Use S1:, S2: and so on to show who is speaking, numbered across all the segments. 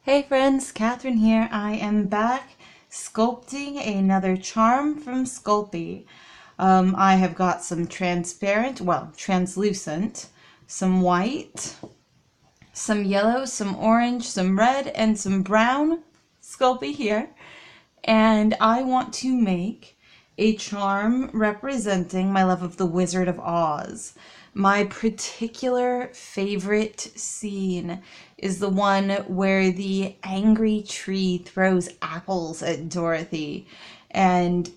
S1: Hey friends, Catherine here. I am back sculpting another charm from Sculpey. I have got some translucent, some white, some yellow, some orange, some red, and some brown Sculpey here. And I want to make a charm representing my love of the Wizard of Oz. My particular favorite scene is the one where the angry tree throws apples at Dorothy. And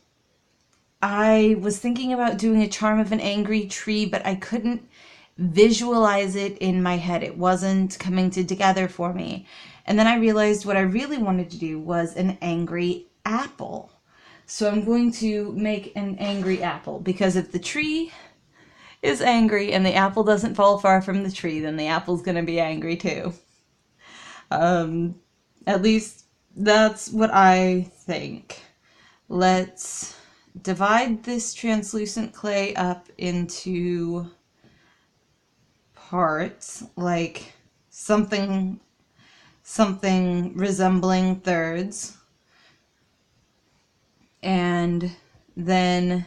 S1: I was thinking about doing a charm of an angry tree, but I couldn't visualize it in my head. It wasn't coming together for me. And then I realized what I really wanted to do was an angry apple. So I'm going to make an angry apple because if the tree is angry and the apple doesn't fall far from the tree, then the apple's going to be angry too. At least that's what I think. Let's divide this translucent clay up into parts, like something resembling thirds. And then,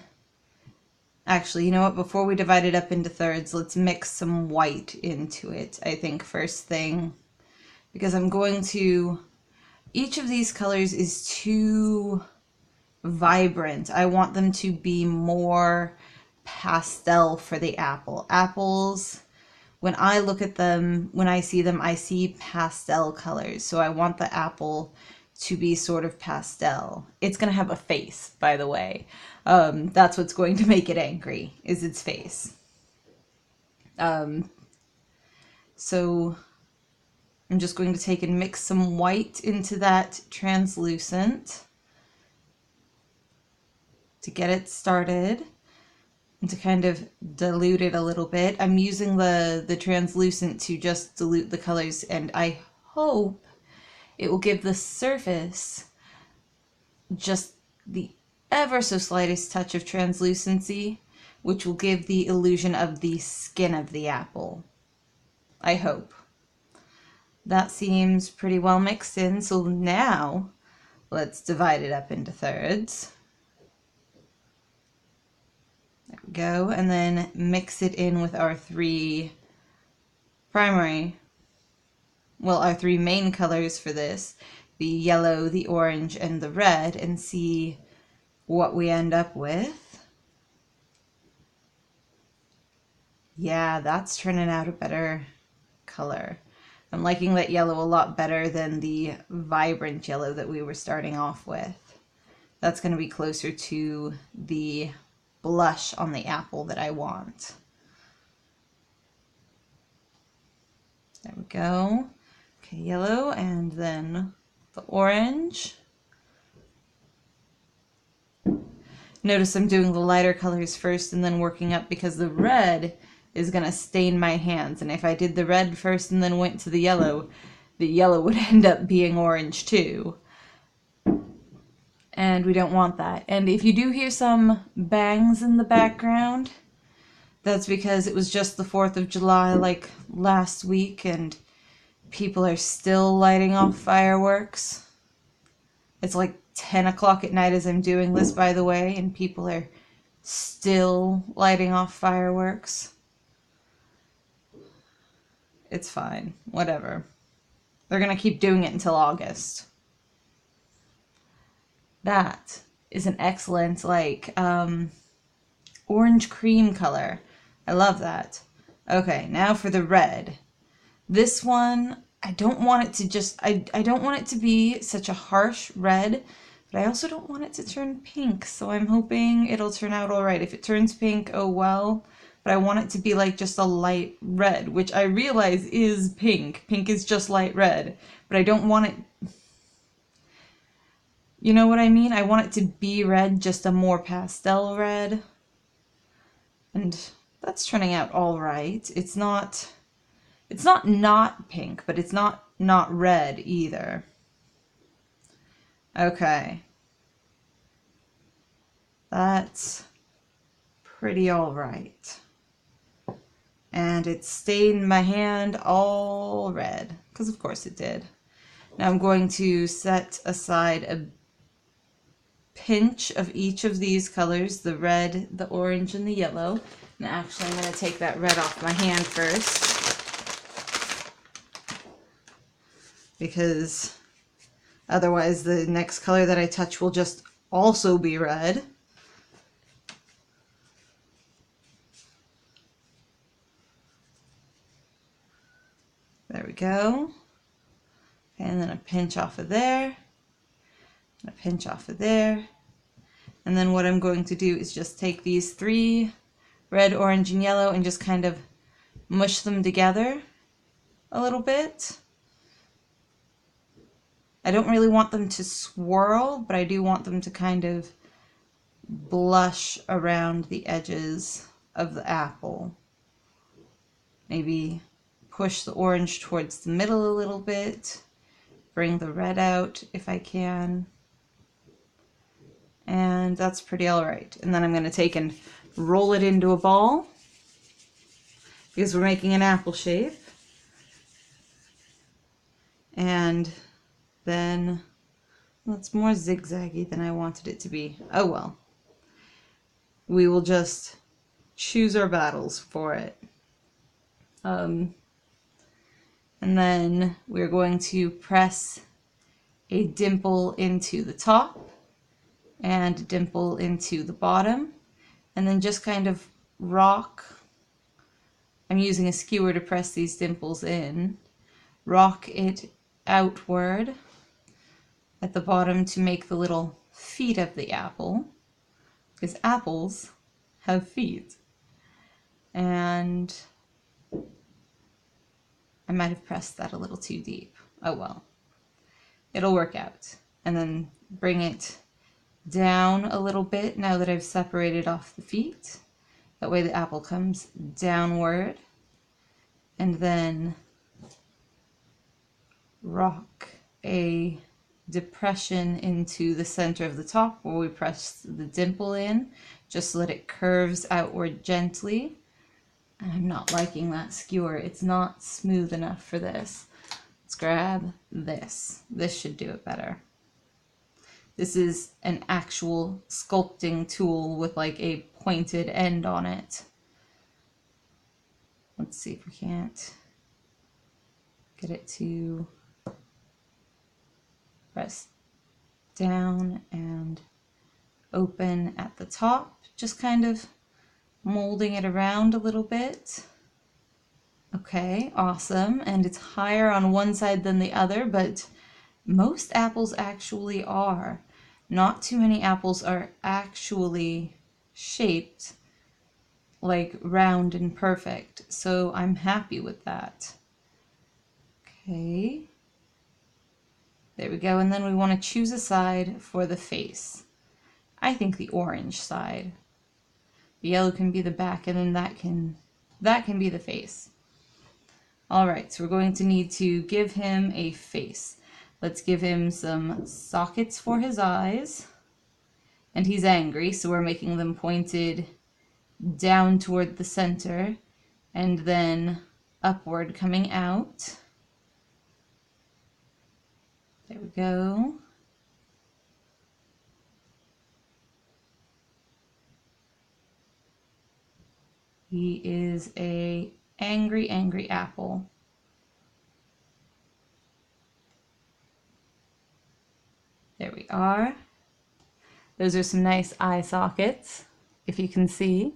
S1: actually, you know what? Before we divide it up into thirds, let's mix some white into it, I think, first thing. Because I'm going to... Each of these colors is too vibrant. I want them to be more pastel for the apple. Apples, when I look at them, when I see them, I see pastel colors. So I want the apple to be sort of pastel. It's going to have a face, by the way. That's what's going to make it angry, is its face. So I'm just going to take and mix some white into that translucent to get it started and to kind of dilute it a little bit. I'm using the translucent to just dilute the colors, and I hope it will give the surface just the ever so slightest touch of translucency, which will give the illusion of the skin of the apple. I hope. That seems pretty well mixed in, so now let's divide it up into thirds. There we go, and then mix it in with our three main colors for this, the yellow, the orange, and the red, and see what we end up with. Yeah, that's turning out a better color. I'm liking that yellow a lot better than the vibrant yellow that we were starting off with. That's going to be closer to the blush on the apple that I want. There we go. Okay, yellow, and then the orange. Notice I'm doing the lighter colors first and then working up because the red is going to stain my hands. And if I did the red first and then went to the yellow would end up being orange too. And we don't want that. And if you do hear some bangs in the background, that's because it was just the 4th of July like last week and people are still lighting off fireworks. It's like 10 o'clock at night as I'm doing this, by the way, and people are still lighting off fireworks. It's fine. Whatever. They're going to keep doing it until August. That is an excellent, orange cream color. I love that. Okay, now for the red. This one, I don't want it to just, I don't want it to be such a harsh red, but I also don't want it to turn pink, so I'm hoping it'll turn out all right. If it turns pink, oh well, but I want it to be like just a light red, which I realize is pink. Pink is just light red, but I don't want it, you know what I mean? I want it to be red, just a more pastel red, and that's turning out all right. It's not pink, but it's not red either. Okay. That's pretty all right. And it stained my hand all red, because of course it did. Now I'm going to set aside a pinch of each of these colors, the red, the orange, and the yellow. And actually I'm going to take that red off my hand first, because otherwise the next color that I touch will just also be red. There we go. And then a pinch off of there, and a pinch off of there. And then what I'm going to do is just take these three, red, orange, and yellow, and just kind of mush them together a little bit. I don't really want them to swirl, but I do want them to kind of blush around the edges of the apple. Maybe push the orange towards the middle a little bit, bring the red out if I can, and that's pretty alright. And then I'm going to take and roll it into a ball, because we're making an apple shape. And then, well, it's more zigzaggy than I wanted it to be. Oh well. We will just choose our battles for it. And then we're going to press a dimple into the top and a dimple into the bottom, and then just kind of rock. I'm using a skewer to press these dimples in. Rock it outward at the bottom to make the little feet of the apple, because apples have feet. And I might have pressed that a little too deep. Oh well. It'll work out. And then bring it down a little bit now that I've separated off the feet. That way the apple comes downward. And then rock a depression into the center of the top where we press the dimple in, just so that it curves outward gently. And I'm not liking that skewer. It's not smooth enough for this. Let's grab this. This should do it better. This is an actual sculpting tool with like a pointed end on it. Let's see if we can't get it to press down and open at the top. Just kind of molding it around a little bit. Okay, awesome. And it's higher on one side than the other, but most apples actually are. Not too many apples are actually shaped like round and perfect, so I'm happy with that. Okay, there we go. And then we want to choose a side for the face. I think the orange side. The yellow can be the back, and then that can be the face. Alright, so we're going to need to give him a face. Let's give him some sockets for his eyes. And he's angry, so we're making them pointed down toward the center and then upward coming out. There we go. He is a angry apple. There we are. Those are some nice eye sockets, if you can see.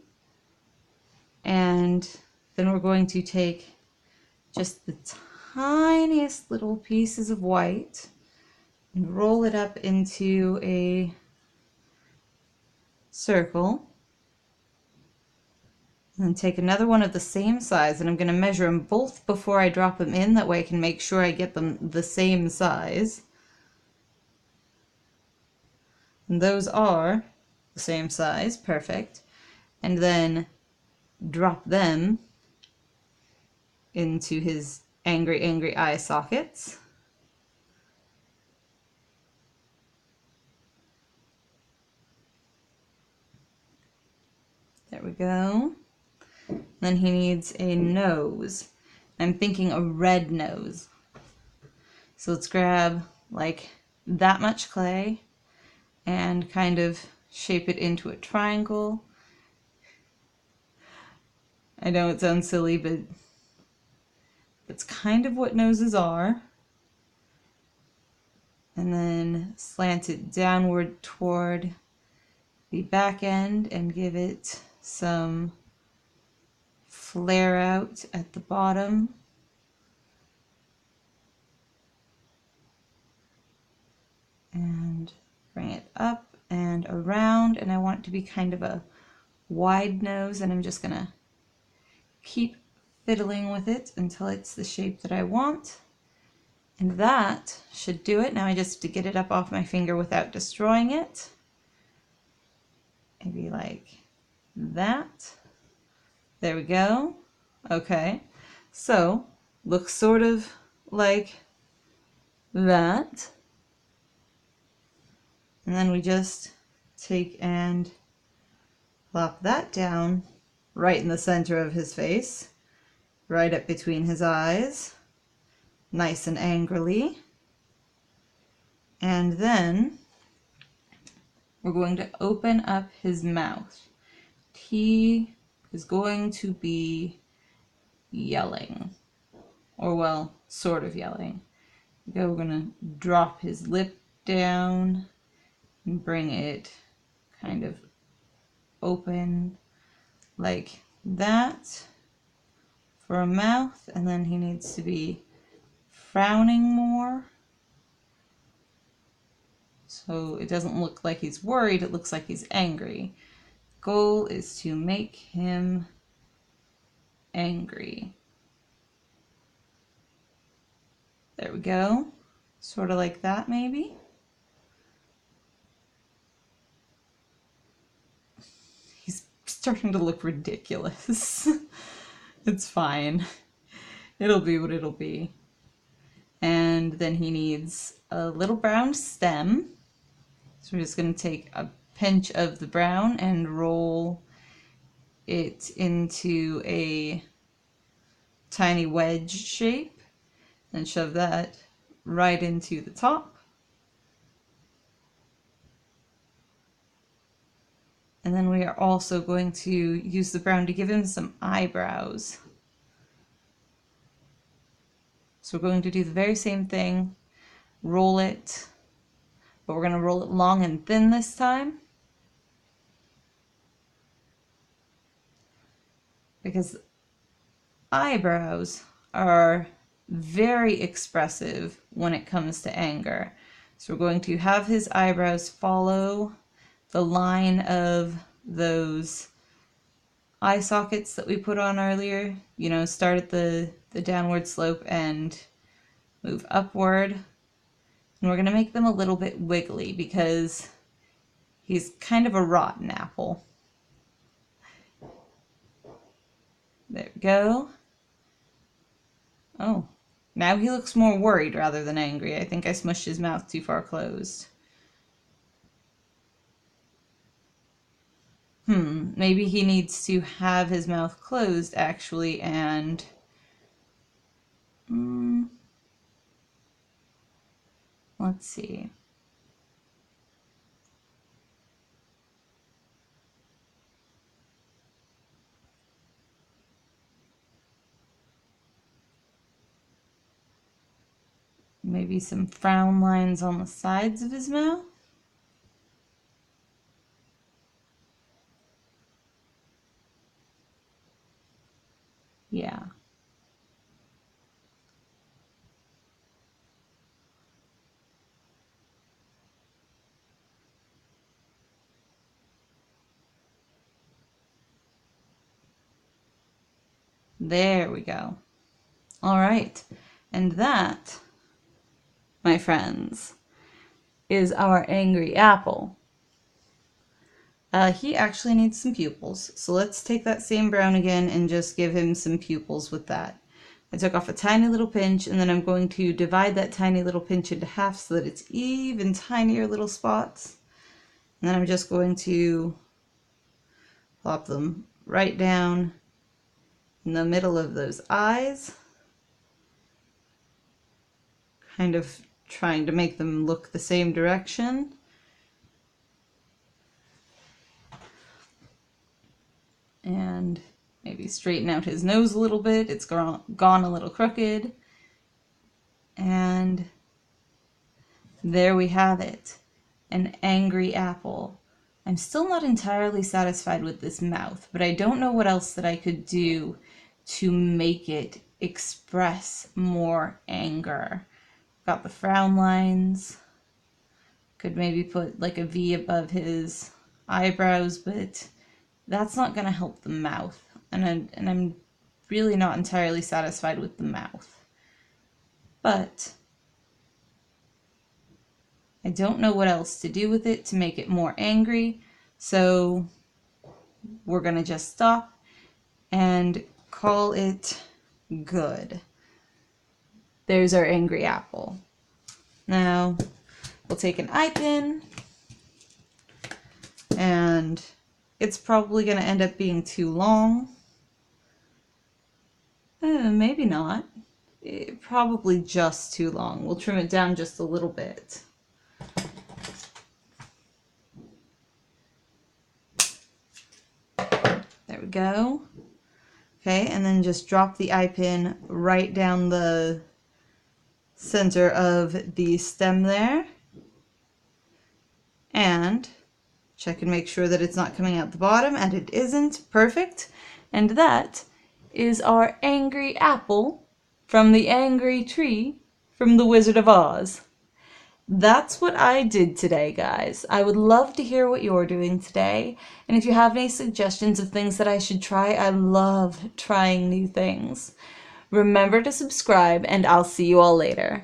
S1: And then we're going to take just the tiniest little pieces of white and roll it up into a circle. And then take another one of the same size, and I'm going to measure them both before I drop them in. That way I can make sure I get them the same size. And those are the same size, perfect. And then drop them into his angry eye sockets. There we go. Then he needs a nose. I'm thinking a red nose. So let's grab like that much clay and kind of shape it into a triangle. I know it sounds silly, but that's kind of what noses are. And then slant it downward toward the back end and give it some flare out at the bottom. And bring it up and around, and I want it to be kind of a wide nose, and I'm just gonna keep fiddling with it until it's the shape that I want. And that should do it. Now I just have to get it up off my finger without destroying it. Maybe like that. There we go. Okay, so looks sort of like that. And then we just take and plop that down right in the center of his face, right up between his eyes, nice and angrily. And then we're going to open up his mouth. He is going to be yelling, or well, sort of yelling. We're going to drop his lip down and bring it kind of open like that for a mouth, and then he needs to be frowning more so it doesn't look like he's worried, it looks like he's angry. Goal is to make him angry. There we go, sort of like that maybe. He's starting to look ridiculous. It's fine. It'll be what it'll be. And then he needs a little brown stem. So we're just going to take a pinch of the brown and roll it into a tiny wedge shape and shove that right into the top. And then we are also going to use the brown to give him some eyebrows. So we're going to do the very same thing, roll it, but we're going to roll it long and thin this time, because eyebrows are very expressive when it comes to anger. So we're going to have his eyebrows follow the line of those eye sockets that we put on earlier. You know, start at the downward slope and move upward. And we're going to make them a little bit wiggly because he's kind of a rotten apple. There we go. Oh, now he looks more worried rather than angry. I think I smushed his mouth too far closed. Maybe he needs to have his mouth closed actually, and let's see. Maybe some frown lines on the sides of his mouth. Yeah. There we go. All right. And that, my friends, is our angry apple. He actually needs some pupils. So let's take that same brown again and just give him some pupils with that. I took off a tiny little pinch, and then I'm going to divide that tiny little pinch into half so that it's even tinier little spots. And then I'm just going to plop them right down in the middle of those eyes. kind of trying to make them look the same direction. And maybe straighten out his nose a little bit. It's gone a little crooked. And there we have it, an angry apple. I'm still not entirely satisfied with this mouth, but I don't know what else that I could do to make it express more anger. Got the frown lines. Could maybe put like a V above his eyebrows, but that's not going to help the mouth. And I'm really not entirely satisfied with the mouth. But I don't know what else to do with it to make it more angry, so we're going to just stop and call it good. There's our angry apple. Now we'll take an eye pin, and it's probably going to end up being too long. Maybe not. Probably just too long. We'll trim it down just a little bit. There we go. Okay, and then just drop the eye pin right down the center of the stem there. And check and make sure that it's not coming out the bottom, and it isn't. Perfect. And that is our angry apple from the angry tree from the Wizard of Oz. That's what I did today, guys. I would love to hear what you're doing today. And if you have any suggestions of things that I should try, I love trying new things. Remember to subscribe, and I'll see you all later.